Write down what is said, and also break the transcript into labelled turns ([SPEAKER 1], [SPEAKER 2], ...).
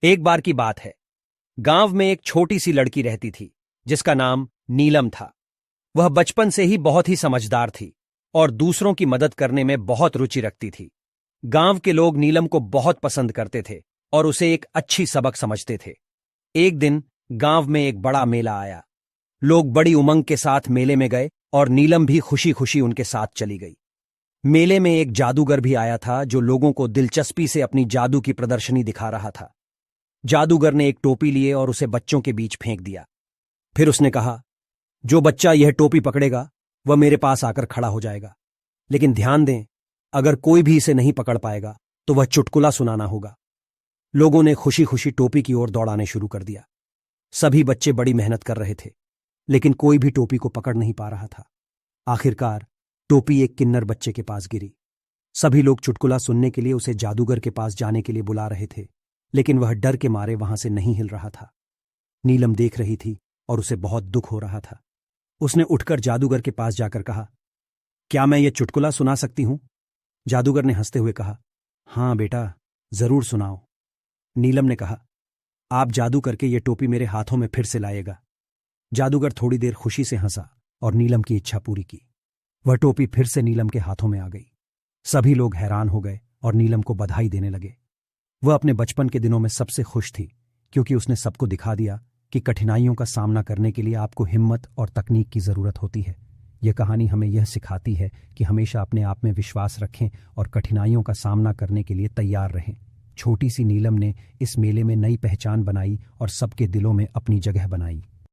[SPEAKER 1] एक बार की बात है। गांव में एक छोटी सी लड़की रहती थी जिसका नाम नीलम था। वह बचपन से ही बहुत ही समझदार थी और दूसरों की मदद करने में बहुत रुचि रखती थी। गांव के लोग नीलम को बहुत पसंद करते थे और उसे एक अच्छी सबक समझते थे। एक दिन गांव में एक बड़ा मेला आया। लोग बड़ी उमंग के साथ मेले में गए और नीलम भी खुशी खुशी उनके साथ चली गई। मेले में एक जादूगर भी आया था जो लोगों को दिलचस्पी से अपनी जादू की प्रदर्शनी दिखा रहा था। जादूगर ने एक टोपी लिए और उसे बच्चों के बीच फेंक दिया। फिर उसने कहा, जो बच्चा यह टोपी पकड़ेगा वह मेरे पास आकर खड़ा हो जाएगा। लेकिन ध्यान दें, अगर कोई भी इसे नहीं पकड़ पाएगा तो वह चुटकुला सुनाना होगा। लोगों ने खुशी खुशी टोपी की ओर दौड़ाने शुरू कर दिया। सभी बच्चे बड़ी मेहनत कर रहे थे, लेकिन कोई भी टोपी को पकड़ नहीं पा रहा था। आखिरकार टोपी एक किन्नर बच्चे के पास गिरी। सभी लोग चुटकुला सुनने के लिए उसे जादूगर के पास जाने के लिए बुला रहे थे, लेकिन वह डर के मारे वहां से नहीं हिल रहा था। नीलम देख रही थी और उसे बहुत दुख हो रहा था। उसने उठकर जादूगर के पास जाकर कहा, क्या मैं ये चुटकुला सुना सकती हूं? जादूगर ने हंसते हुए कहा, हाँ बेटा, जरूर सुनाओ। नीलम ने कहा, आप जादू करके ये टोपी मेरे हाथों में फिर से लाएगा। जादूगर थोड़ी देर खुशी से हंसा और नीलम की इच्छा पूरी की। वह टोपी फिर से नीलम के हाथों में आ गई। सभी लोग हैरान हो गए और नीलम को बधाई देने लगे। वह अपने बचपन के दिनों में सबसे खुश थी, क्योंकि उसने सबको दिखा दिया कि कठिनाइयों का सामना करने के लिए आपको हिम्मत और तकनीक की जरूरत होती है। यह कहानी हमें यह सिखाती है कि हमेशा अपने आप में विश्वास रखें और कठिनाइयों का सामना करने के लिए तैयार रहें। छोटी सी नीलम ने इस मेले में नई पहचान बनाई और सबके दिलों में अपनी जगह बनाई।